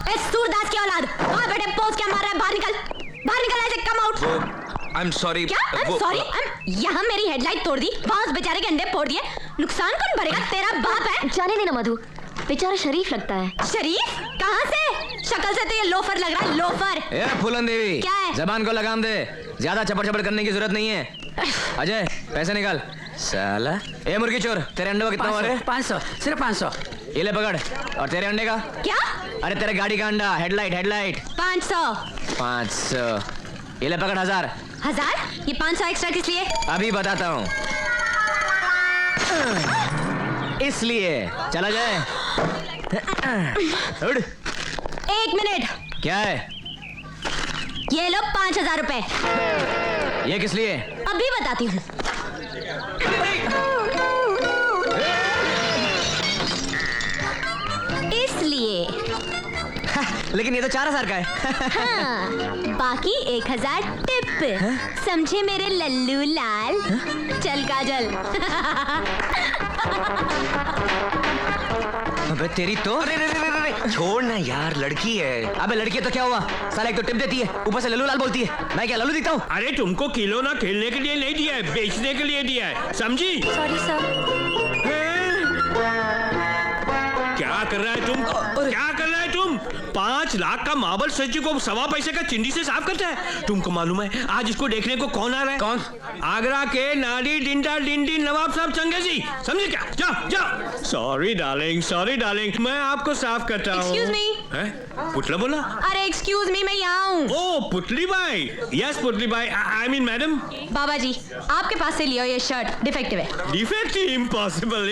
ए सूरदास की औलाद, वहाँ बैठे पोज क्या मार रहा है? बाहर निकल ऐसे, कम आउट। I'm sorry. क्या? I'm sorry? यहाँ मेरी हेडलाइट तोड़ दी, वहाँ उस बेचारे के अंडे फोड़ दिए, नुकसान कौन भरेगा? तेरा बाप है। जाने देना मधु, बेचारा शरीफ लगता है। शरीफ? कहाँ से? शक्ल से तो ये लोफर लग रहा है, लोफर। ए फूलन देवी, क्या है? जबान को लगाम दे, ज्यादा चपड़ करने की जरूरत नहीं है। अजय पैसे निकाल। साला ए मुर्गी चोर, तेरे अंडे का कितना मारे? 500, सिर्फ 500। ये ले पकड़। और तेरे अंडे का? क्या? अरे तेरे गाड़ी का अंडा, हेडलाइट। 500। ये ले पकड़ 1000। 1000? ये 500 एक्स्ट्रा किस लिए? अभी बताता हूँ। इसलिए चला जाए। उड़। 1 मिनट। क्या है? ये लो 5000 रुपए। ये किस लिए? अभी बताती हूँ। इसलिए। लेकिन ये तो 4000 का है। हाँ, बाकी 1000 टिप। समझे मेरे लल्लू लाल? चल काजल। अबे तेरी तो। अरे छोड़ ना यार, लड़की है। अबे लड़की है तो क्या हुआ? साला एक तो टिप देती है, ऊपर से लल्लू लाल बोलती है। मैं क्या लल्लू दिखता हूँ? अरे तुमको खिलौना खेलने के लिए नहीं दिया है, बेचने के लिए दिया है, समझी? Sorry sir. क्या कर रहा है तुम? क्या कर रहा है तुम? 5 लाख का मार्बल स्टैच्यू को 1.25 पैसे का चिंदी से साफ करता है? तुमको मालूम है आज इसको देखने को कौन आ रहा है? कौन? आगरा के नाडी डिंडा डिंडी नवाब साहब चंगेजी, समझे क्या? जाओ। सॉरी डार्लिंग, मैं आपको साफ करता हूँ। Excuse me? पुतला बोला? अरे एक्सक्यूज मी, मैं यहाँ हूँ। ओ Putli Bai, yes Putli Bai, I mean madam. बाबा जी, आपके पास से लियो, ये शर्ट डिफेक्टिव है। डिफेक्टिव? इम्पॉसिबल।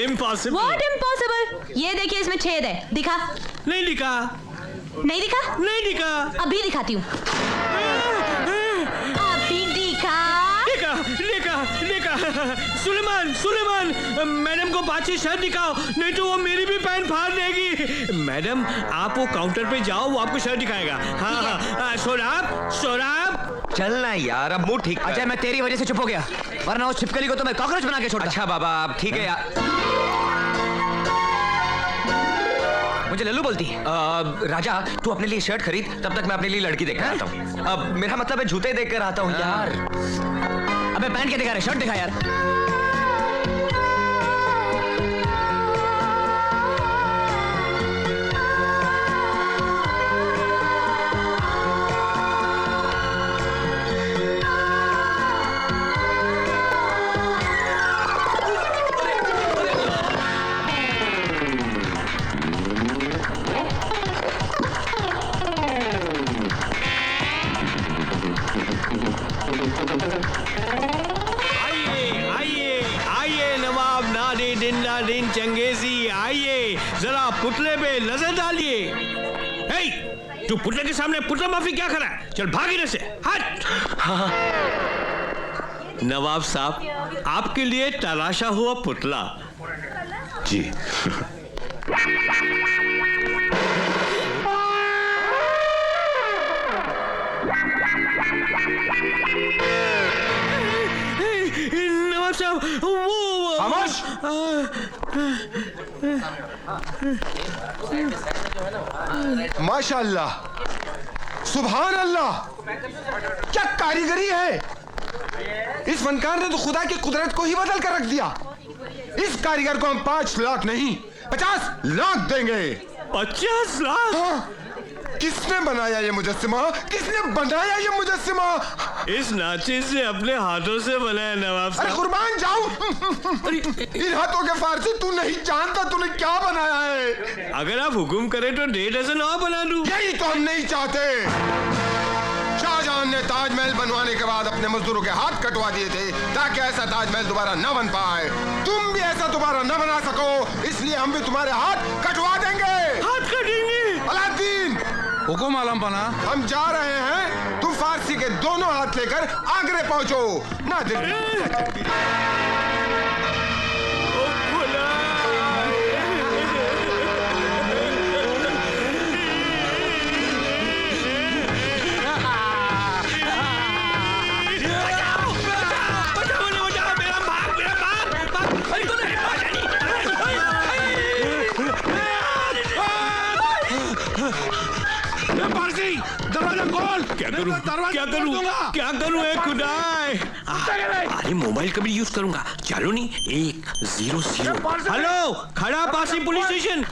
What impossible? ये देखिए, इसमें छेद है। दिखा? नहीं दिखा। अभी दिखाती हूँ। अभी दिखा। सुलेमान, मैडम को बाची शर्ट दिखाओ, नहीं तो वो मेरी भी पैंट फाड़ देगी। मैडम आप वो काउंटर पे जाओ, वो आपको शर्ट दिखाएगा। हाँ। सोराब। चलना यार, अब मुंह ठीक कर। अजय मैं तेरी वजह से चुप हो गया, वरना उस छिपकली को तो मैं कॉकरोच बना के छोड़ता। अच्छा बाबा, आप ठीक है यार। मुझे लल्लू बोलती है। राजा तू अपने लिए शर्ट खरीद, तब तक मैं अपने लिए लड़की देख कर आता हूँ। अब मेरा मतलब है जूते देख कर आता हूँ यार। अबे पैंट क्या दिखा रहे? शर्ट दिखा यार। दिन चंगेजी, आइए जरा पुतले पे नजर डालिए। तू पुतले के सामने पुतला माफी क्या कर रहा है? चल भाग इधर से, हट। नवाब साहब, आपके लिए तराशा हुआ पुतला। जी। नवाब साहब, वो खामोश। माशाअल्लाह, सुभान अल्लाह, क्या कारीगरी है। इस फनकार ने तो खुदा की कुदरत को ही बदल कर रख दिया। इस कारीगर को हम 5 लाख नहीं 50 लाख देंगे। 50 लाख? हाँ। किसने बनाया ये मुजस्सिमा? इस नाचिज से अपने हाथों से बनाया नवाब साहब। अरे कुर्बान जाऊं। इन हाथों के फारसी तू नहीं जानता तूने क्या बनाया है। अगर आप हुक्म करें तो 1.5 डज़न और बना दूं। यही तो हम नहीं चाहते। शाहजहां ने ताजमहल बनवाने के बाद अपने मजदूरों के हाथ कटवा दिए थे ताकि ऐसा ताजमहल दोबारा न बन पाए। तुम भी ऐसा दोबारा न बना सको, इसलिए हम भी तुम्हारे हाथ कटवा देंगे। हाथ कटेंगे? अलादीन, हुकुम आलम पना। हम जा रहे हैं, तुम फारसी के दोनों हाथ लेकर आगरे पहुंचो। ना पारसी दरवाजा खोल। क्या करूं क्या करूं ए खुदाए। अरे मोबाइल कभी यूज करूंगा। चलो नहीं 100। हेलो खड़ा पासी पुलिस स्टेशन।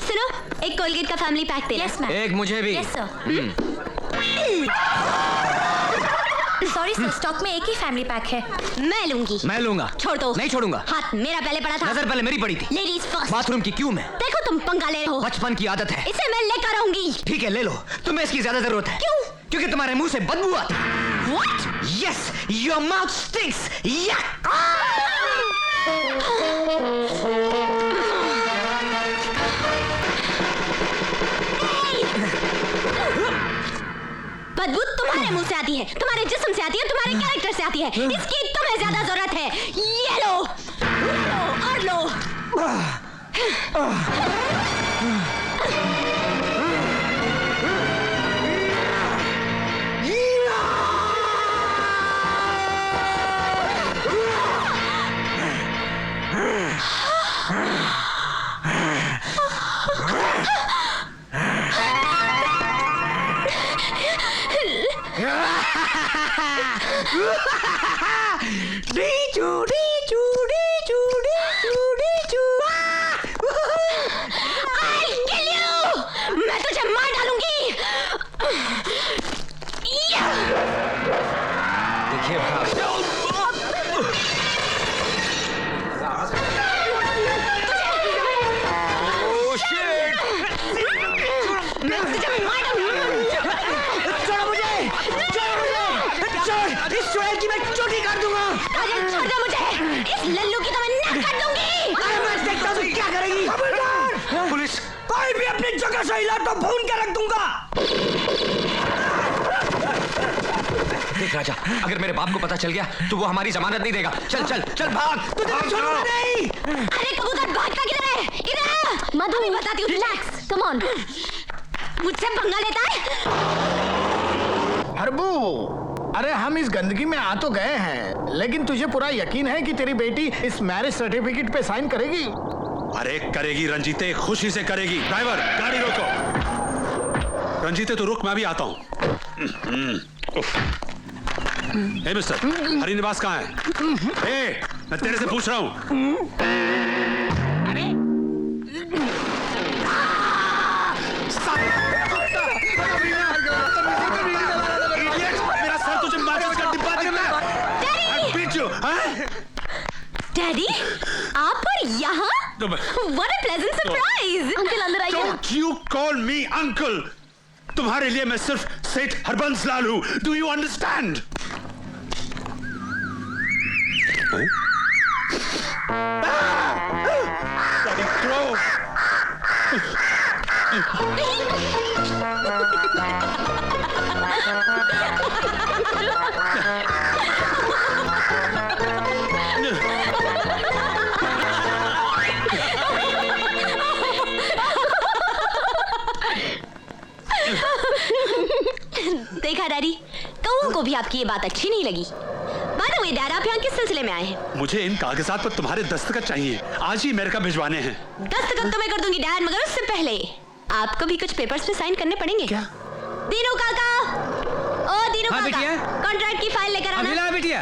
सुनो एक कोलगेट का फैमिली पैक दे। Yes ma'am. एक मुझे भी। Yes sir. Sorry sir, stock में एक ही फैमिली पैक है। मैं लूंगी। मैं लूंगा। छोड़ दो। नहीं छोड़ूंगा। हाथ मेरा पहले पड़ा था। नजर पहले मेरी पड़ी थी। Ladies first. बाथरूम की क्यों मैं? देखो तुम पंगा ले रहे हो। बचपन की आदत है। इसे मैं लेकर आऊंगी। ठीक है ले लो, तुम्हें इसकी ज्यादा जरूरत है। क्यों? क्योंकि तुम्हारे मुंह से बदबू आती है। What? Yes, your mouth stinks. Yuck! बदबू तुम्हारे मुंह से आती है, तुम्हारे जिस्म से आती है, तुम्हारे कैरेक्टर से आती है। इसकी तुम्हें ज्यादा जरूरत है। ये लो और लो। मैं तुझे मार डालूंगी। देखिए छोड़ दो मुझे। इस लल्लू की तो मैं नाक काट दूंगी। मैं देखता हूँ क्या करेगी। पुलिस कोई भी अपनी जगह से हिला तो भून के रख दूंगा। देख राजा, अगर मेरे बाप को पता चल गया तो वो हमारी जमानत नहीं देगा। चल चल चल भाग। छोड़ूंगा नहीं। अरे कबूतर भागता किधर है? इधर आ। मधु अभी बताती हूँ। Relax, come on. मुझसे पंगा लेता है? हरबू, अरे हम इस गंदगी में आ तो गए हैं, लेकिन तुझे पूरा यकीन है कि तेरी बेटी इस मैरिज सर्टिफिकेट पे साइन करेगी? अरे करेगी रंजीते, खुशी से करेगी। ड्राइवर गाड़ी रोको। रंजीते तो रुक, मैं भी आता हूँ। ए मिस्टर, हरिनिवास कहाँ है? ए, मैं तेरे से पूछ रहा हूँ। मेरा सर तुझे माचिस का डिब्बा देना है। डैडी, आप और यहाँ? What a pleasant surprise! Uncle अंदर आइए। Don't you call me uncle. तुम्हारे लिए मैं सिर्फ सेठ हरबंस लाल हूँ। Do you understand? देखा डैडी, कौओं को भी आपकी ये बात अच्छी नहीं लगी। बाय द वे डैड, आप यहाँ किस सिलसिले में आए हैं? मुझे इन कागजात पर तुम्हारे दस्तखत चाहिए। आज ही अमेरिका भिजवाने हैं। दस्तखत तो मैं कर दूंगी डैड, मगर उससे पहले आपको भी कुछ पेपर्स पे साइन करने पड़ेंगे। क्या? दीनू काका, ओ दीनू हाँ, काका, बिटिया? कॉन्ट्रैक्ट की फाइल लेकर आना। अभिला बिटिया,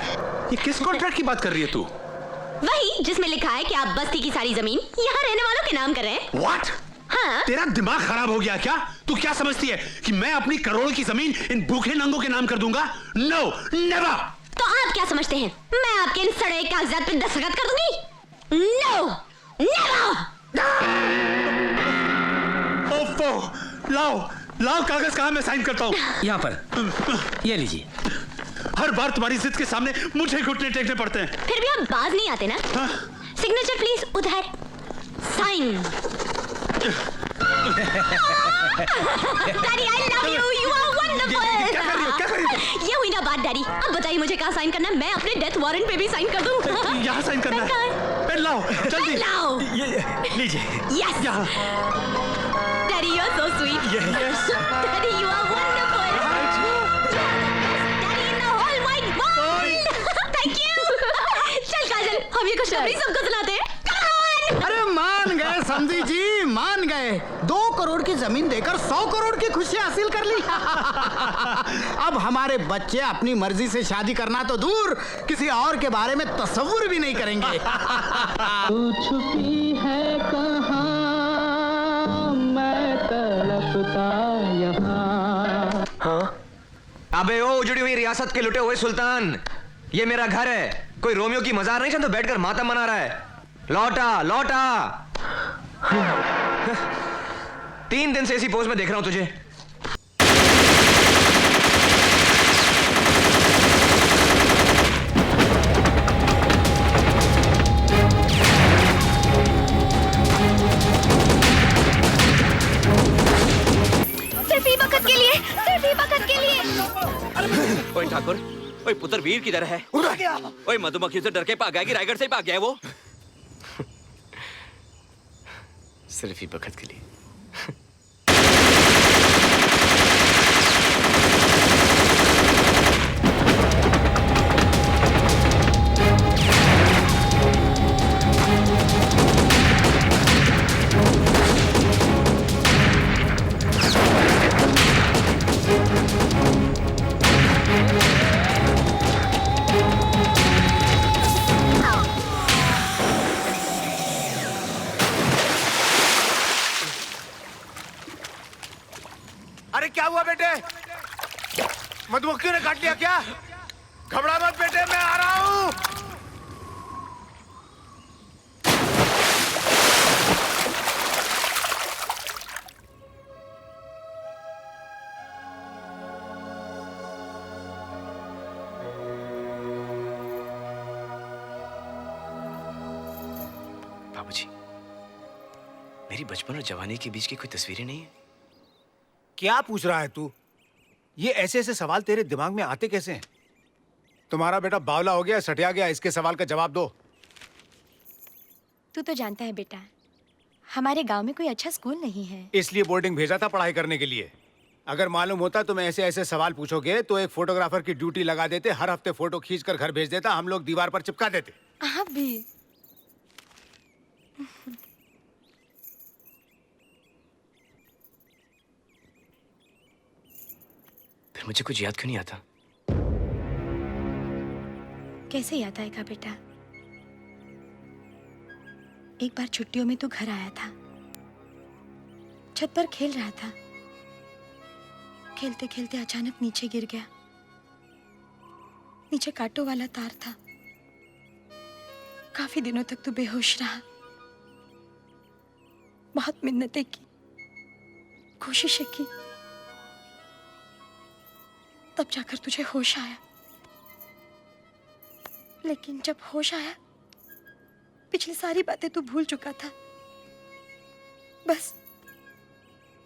ये किस कॉन्ट्रैक्ट की बात कर रही है तू? वही जिसमें लिखा है कि आप बस्ती की सारी जमीन यहाँ रहने वालों के नाम कर रहे हैं। What? हाँ। तेरा दिमाग खराब हो गया क्या? तू क्या समझती है कि मैं अपनी करोड़ों की जमीन इन भूखे नंगों के नाम कर दूंगा? No, never. तो आप क्या समझते हैं? मैं आपके इन सड़े कागजात पे दस्तखत कर दूंगी? No, never. ओफो, लाओ कागज कहाँ मैं साइन करता हूँ। यहाँ पर ये लीजिए। हर बार तुम्हारी जिद के सामने मुझे घुटने टेकने पड़ते हैं। फिर भी आप बाज नहीं आते ना? सिग्नेचर प्लीज, उधर sign. Daddy, I love you. You are wonderful. क्या कर रही हो? ये हुई ना बात डैडी। अब बताइए मुझे कहाँ साइन करना है? मैं अपने डेथ वारंट पे भी साइन कर दूं। यहाँ साइन करना है। पेन लाओ, जल्दी। लाओ। लीजिए। Yes. यहाँ। Daddy, you're so sweet. Yes. Daddy, you are wonderful. Daddy in the whole wide world. Thank you. चल काजल, हम ये खुशखबरी सबको सुनाते हैं। Come on. अरे मान गए समधी जी, मान गए। 2 करोड़ की जमीन देकर 100 करोड़ की खुशी हासिल कर ली। अब हमारे बच्चे अपनी मर्जी से शादी करना तो दूर, किसी और के बारे में तसव्वुर भी नहीं करेंगे। तू छुपी है कहाँ, मैं तड़पता यहाँ। हाँ? अबे ओ उजड़ी हुई रियासत के लुटे हुए सुल्तान, ये मेरा घर है, कोई रोमियो की मजार नहीं तो बैठकर मातम मना रहा है। लौटा लौटा। 3 दिन से इसी पोज में देख रहा हूं तुझे। सिर्फ ही वक्त के लिए, सिर्फ ही वक्त के लिए। ओए ठाकुर, ओए पुत्र वीर किधर है? ओए मधुमक्खी से डर के भाग गया कि रायगढ़ से ही भाग गया है वो? सिर्फ ही वक्त के लिए। अरे क्या हुआ बेटे? मधुमक्खियों ने काट लिया क्या? घबरा मत बेटे, मैं आ रहा हूं। बाबूजी, मेरी बचपन और जवानी के बीच की कोई तस्वीरें नहीं है? क्या पूछ रहा है तू? ये ऐसे ऐसे सवाल तेरे दिमाग में आते कैसे हैं? तुम्हारा बेटा बावला हो गया, सटिया गया, इसके सवाल का जवाब दो। तू तो जानता है बेटा, हमारे गांव में कोई अच्छा स्कूल नहीं है। इसलिए बोर्डिंग भेजा था पढ़ाई करने के लिए। अगर मालूम होता तुम ऐसे ऐसे सवाल पूछोगे तो एक फोटोग्राफर की ड्यूटी लगा देते, हर हफ्ते फोटो खींच कर घर भेज देता, हम लोग दीवार पर चिपका देते। आप भी। फिर मुझे कुछ याद क्यों नहीं आता? कैसे याद आएगा बेटा? एक बार छुट्टियों में तू घर आया था, छत पर खेल रहा था, खेलते खेलते अचानक नीचे गिर गया। नीचे कांटों वाला तार था। काफी दिनों तक तू बेहोश रहा। बहुत मिन्नतें की, कोशिशें की, तब जाकर तुझे होश आया। लेकिन जब होश आया, पिछली सारी बातें तू भूल चुका था। बस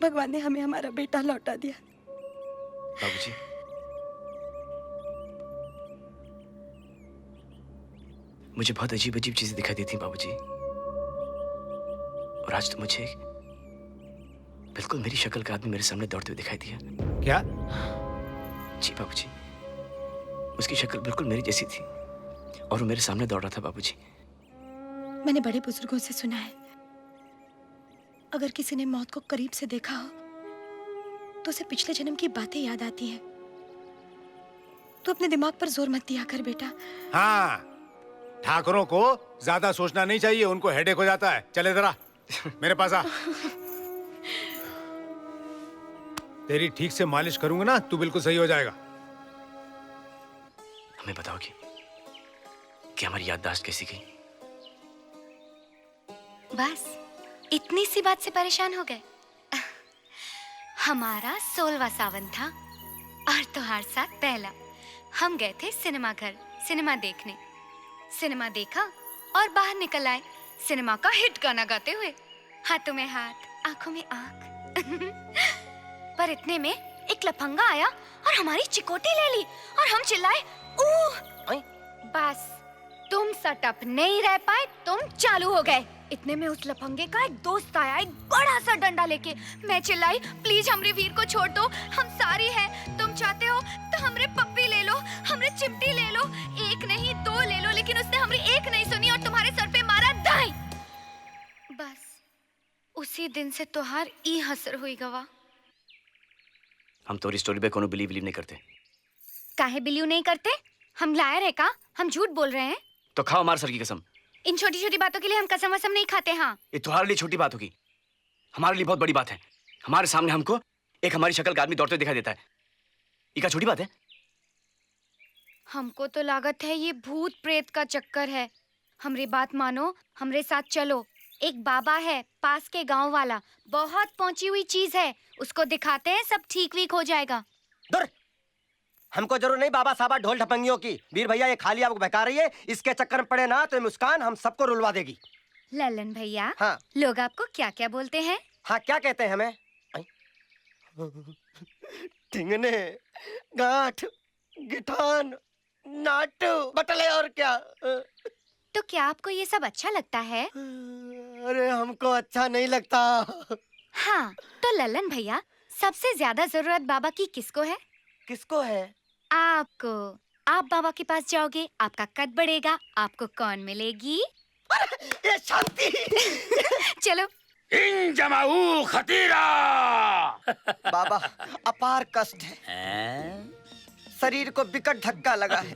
भगवान ने हमें हमारा बेटा लौटा दिया। बाबूजी, मुझे बहुत अजीब अजीब चीजें दिखाई देती बाबूजी, और आज तो मुझे बिल्कुल मेरी शक्ल का आदमी मेरे सामने दौड़ते हुए दिखाई दिया। क्या? जी बाबूजी, उसकी शक्ल बिल्कुल मेरी जैसी थी और वो मेरे सामने दौड़ रहा था बाबूजी। मैंने बड़े बुजुर्गों से सुना है, अगर किसी ने मौत को करीब से देखा हो तो उसे पिछले जन्म की बातें याद आती हैं। तू अपने दिमाग पर जोर मत दिया कर बेटा। हाँ, ठाकुरों को ज्यादा सोचना नहीं चाहिए, उनको हेडेक हो जाता है। चले जरा मेरे पास आ। तेरी ठीक से मालिश करूंगा ना, तू बिल्कुल सही हो जाएगा। हमें बताओगी कि हमारी याददाश्त कैसी गई? बस इतनी सी बात से परेशान हो गए? हमारा 16वां सावन था और तुम्हारे साथ पहला। हम गए थे सिनेमा घर सिनेमा देखने। सिनेमा देखा और बाहर निकल आए सिनेमा का हिट गाना गाते हुए, हाथों में हाथ आंखों में आंख। पर इतने में एक लफंगा आया और हमारी चिकोटी ले ली और हम चिल्लाए ऊह। बस तुम सटअप नहीं रह पाए, तुम चालू हो गए। इतने में उस लफंगे का एक दोस्त आया, एक बड़ा सा डंडा लेके। मैं चिल्लाई प्लीज हमरे वीर को छोड़ दो, हम सारी हैं, तुम चाहते हो तो हमरे पप्पी ले लो, हमरे चिमटी ले लो, एक नहीं 2 ले लो। लेकिन उसने हमरी एक नहीं सुनी और तुम्हारे सर पे मारा दाई। बस उसी दिन से तोहार ई हसर हुई गवा। हम तोरी स्टोरी पे कोनो बिलीव नहीं करते। काहे बिलीव नहीं करते? हम लायर है का? हम झूठ बोल रहे हैं? तो खाओ हमारे सर की कसम। इन छोटी छोटी बातों के लिए हम कसम वसम नहीं खाते। हाँ, ये तुम्हारे लिए छोटी बात होगी, हमारे लिए बहुत बड़ी बात है। हमारे सामने हमको एक हमारी शक्ल का आदमी दौड़ते दिखाई देता है, ये क्या छोटी बात है? हमको तो लागत है ये भूत प्रेत का चक्कर है। हमरी बात मानो, हमरे साथ चलो। एक बाबा है पास के गांव वाला, बहुत पहुंची हुई चीज है, उसको दिखाते हैं, सब ठीक वीक हो जाएगा। दूर! हमको जरूर नहीं बाबा साहब ढोल ढपंगियों की। वीर भैया ये खाली आपको बहका रही है, इसके चक्कर में पड़े ना तो ये मुस्कान हम सबको रुलवा देगी। ललन भैया, हाँ। लोग आपको क्या क्या बोलते हैं? हाँ, क्या कहते हैं हमें? ठिंगने, गांठ, गिठान, नाटू, बटले और क्या। तो क्या आपको ये सब अच्छा लगता है? अरे हमको अच्छा नहीं लगता। हाँ, तो ललन भैया सबसे ज्यादा जरूरत बाबा की किसको है? किसको है? आपको। आप बाबा के पास जाओगे, आपका कद बढ़ेगा, आपको कौन मिलेगी? ये शांति। चलो। इन जमाऊ खतीरा। बाबा अपार कष्ट है, शरीर को विकट धक्का लगा है।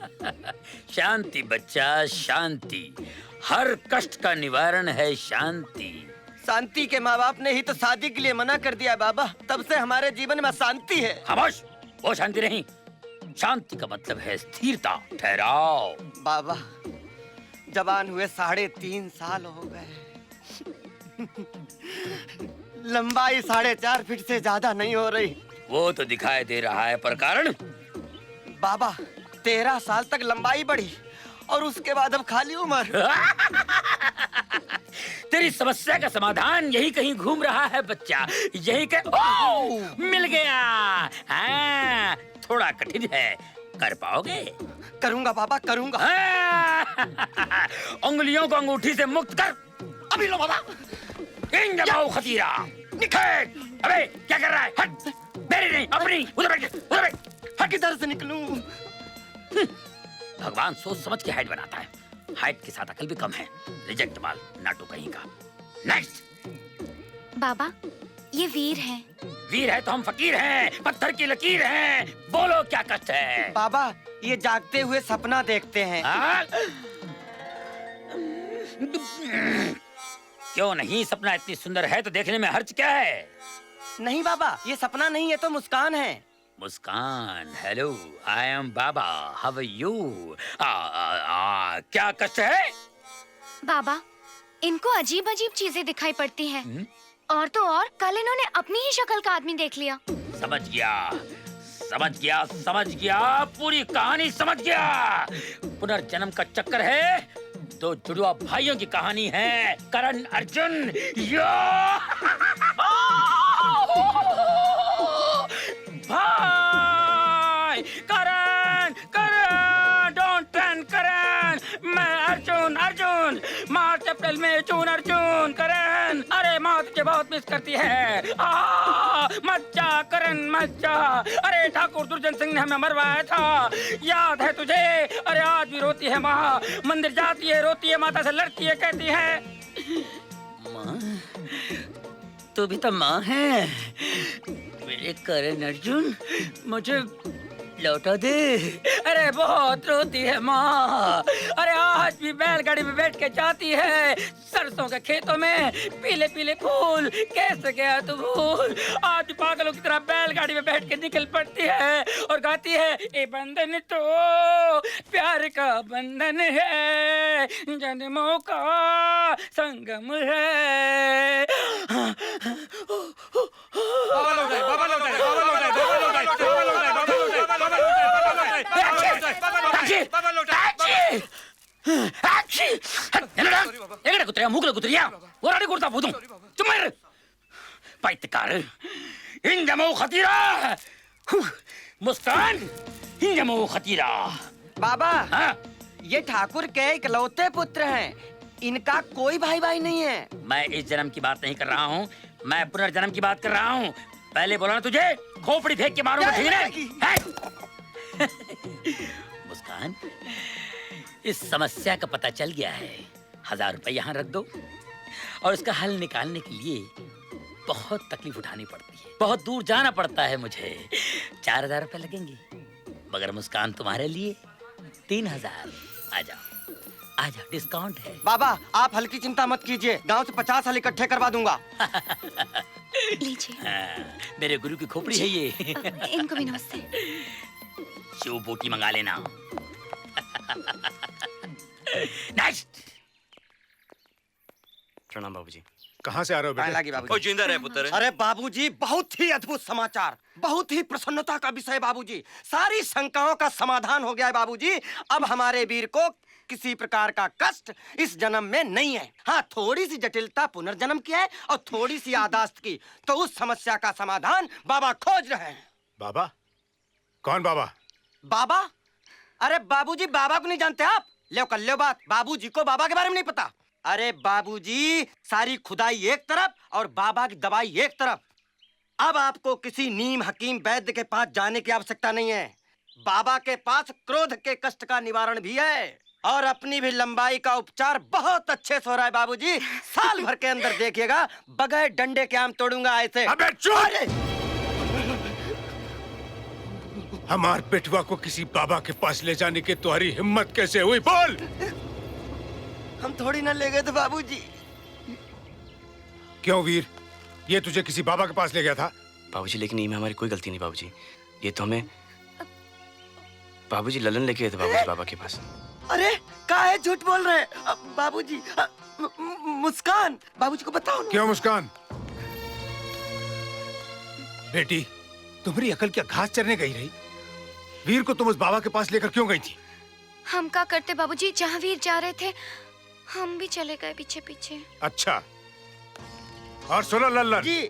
शांति बच्चा, शांति। हर कष्ट का निवारण है शांति। शांति के माँ बाप ने ही तो शादी के लिए मना कर दिया बाबा, तब से हमारे जीवन में अशांति है। खामोश, वो शांति नहीं। शांति का मतलब है स्थिरता, ठहराव। बाबा जवान हुए 3.5 साल हो गए, लंबाई 4.5 फीट से ज्यादा नहीं हो रही। वो तो दिखाई दे रहा है, पर कारण? बाबा 13 साल तक लंबाई बढ़ी और उसके बाद अब खाली उम्र। तेरी समस्या का समाधान यही कहीं घूम रहा है बच्चा, यही मिल गया। हाँ, थोड़ा कठिन है, कर पाओगे? करूंगा बाबा, करूंगा। उंगलियों को अंगूठी से मुक्त कर। अभी लो बाबा। इन जमाओ खतीरा, निखेत। अबे क्या कर रहा है? हट, मेरी नहीं अपनी। उधर बैठ, उधर बैठ। हट, किधर से निकलूं? भगवान सोच समझ के हाइट बनाता है, हाइट के साथ अकल भी कम है। रिजेक्ट माल, नाटू कहीं का। नेक्स्ट। बाबा ये वीर हैं। वीर है तो हम फकीर हैं, पत्थर की लकीर हैं। बोलो क्या कष्ट है? बाबा ये जागते हुए सपना देखते हैं। क्यों नहीं? सपना इतनी सुंदर है तो देखने में हर्ज क्या है? नहीं बाबा, ये सपना नहीं है तो मुस्कान है। Muskan, hello, I am Baba, how are you? क्या कष्ट है? बाबा इनको अजीब अजीब चीजें दिखाई पड़ती हैं। और तो और कल इन्होंने अपनी ही शक्ल का आदमी देख लिया। समझ गया, समझ गया, समझ गया, पूरी कहानी समझ गया। पुनर्जन्म का चक्कर है, दो जुड़वा भाइयों की कहानी है, करण अर्जुन। भाई करण, करण, डोंट टर्न करण। मैं अर्जुन, अर्जुन, मार्च अप्रैल में जून अर्जुन, करण। अरे माँ तुझे बहुत मिस करती है। मत जा करण, मत जा। अरे ठाकुर दुर्जन सिंह ने हमें मरवाया था, याद है तुझे? अरे आज भी रोती है माँ, मंदिर जाती है, रोती है, माता से लड़ती है, कहती है माँ तू भी तो माँ है मेरे करण अर्जुन, मुझे लौटा दे। अरे बहुत रोती है माँ। अरे आज भी बैलगाड़ी में बैठ के जाती है सरसों के खेतों में, पीले पीले फूल कैसे गया तू भूल। आज भी पागलों की तरह बैलगाड़ी में बैठ के निकल पड़ती है और गाती है, ये बंधन तो प्यार का बंधन है, जन्मों का संगम है। बाबा लौट आए, बाबा लौट आए, बाबा लौट आए, बाबा लौट आए, बाबा लौट आए, बाबा लौट आए, बाबा എങ്ങടെ കുത്തിരിയാ മൂക്കിലെ കുത്തിരിയാ ഒരാടി കൊടുത്താ പോതും ചുമ്മാ പൈത്തക്കാര് ഇഞ്ചമോ ഖതീरा मुस्कान इनजमो खतीरा। बाबा हाँ? ये ठाकुर के इकलौते पुत्र हैं, इनका कोई भाई भाई नहीं है। मैं इस जन्म की बात नहीं कर रहा हूँ, मैं पुनर्जन्म की बात कर रहा हूँ। पहले बोला ना तुझे, खोपड़ी फेंक के मारूंगा मुस्कान, इस समस्या का पता चल गया है। 1000 रुपए यहाँ रख दो, और उसका हल निकालने के लिए बहुत तकलीफ उठानी पड़ती है, बहुत दूर जाना पड़ता है मुझे। 4000 रुपए लगेंगे, मगर मुस्कान तुम्हारे लिए 3000। आ जाओ आ जाओ, डिस्काउंट है। बाबा आप हल्की चिंता मत कीजिए, गांव से 50 हल इकट्ठे करवा दूंगा। लीजिए। मेरे गुरु की खोपड़ी है ये। इनको भी नमस्ते। शिव बोटी मंगा लेना। नेक्स्ट। प्रणाम बाबूजी। कहाँ से आ रहे हो बेटे? लागी बाबूजी। जिंदा रहे पुत्र। अरे बाबूजी बहुत ही अद्भुत समाचार, बहुत ही प्रसन्नता का विषय बाबूजी। सारी शंकाओं का समाधान हो गया है बाबूजी। अब हमारे वीर को किसी प्रकार का कष्ट इस जन्म में नहीं है। हाँ, थोड़ी सी जटिलता पुनर्जन्म की है और थोड़ी सी यादाश्त की, तो उस समस्या का समाधान बाबा खोज रहे हैं। बाबा? कौन बाबा? बाबा? अरे बाबूजी बाबा को नहीं जानते आप? लो कर लो बात, बाबूजी को बाबा के बारे में नहीं पता। अरे बाबूजी सारी खुदाई एक तरफ और बाबा की दवाई एक तरफ। अब आपको किसी नीम हकीम वैद्य के पास जाने की आवश्यकता नहीं है। बाबा के पास क्रोध के कष्ट का निवारण भी है और अपनी भी लंबाई का उपचार बहुत अच्छे से हो रहा है बाबूजी। साल भर के अंदर देखिएगा, बगैर डंडे के आम तोड़ूंगा ऐसे। अबे चुप! हमार बेटवा को किसी बाबा के पास ले जाने की तुम्हारी हिम्मत कैसे हुई? बोल! हम थोड़ी ना ले गए थे बाबूजी। क्यों वीर, ये तुझे किसी बाबा के पास ले गया था? बाबूजी लेकिन इनमें हमारी कोई गलती नहीं बाबूजी। ये तो हमें बाबूजी ललन लेके गए थे बाबूजी बाबा के पास। अरे काहे झूठ बोल रहे हैं बाबूजी? मुस्कान बाबूजी को बताओ ना। क्यों मुस्कान? बेटी, तुम्हारी अकल क्या घास चरने गई रही? वीर को तुम उस बाबा के पास लेकर क्यों गई थी? हम क्या करते बाबूजी, जहाँ वीर जा रहे थे हम भी चले गए पीछे पीछे। अच्छा, और सुनो लल्लन जी,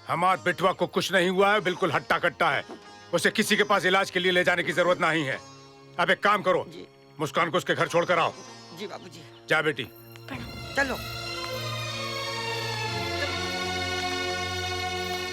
हमार बेटवा को कुछ नहीं हुआ है, बिल्कुल हट्टा कट्टा है। उसे किसी के पास इलाज के लिए ले जाने की जरूरत नहीं है। अब एक काम करो, मुस्कान को उसके घर छोड़कर आओ। जी बाबूजी। जा बेटी। चलो।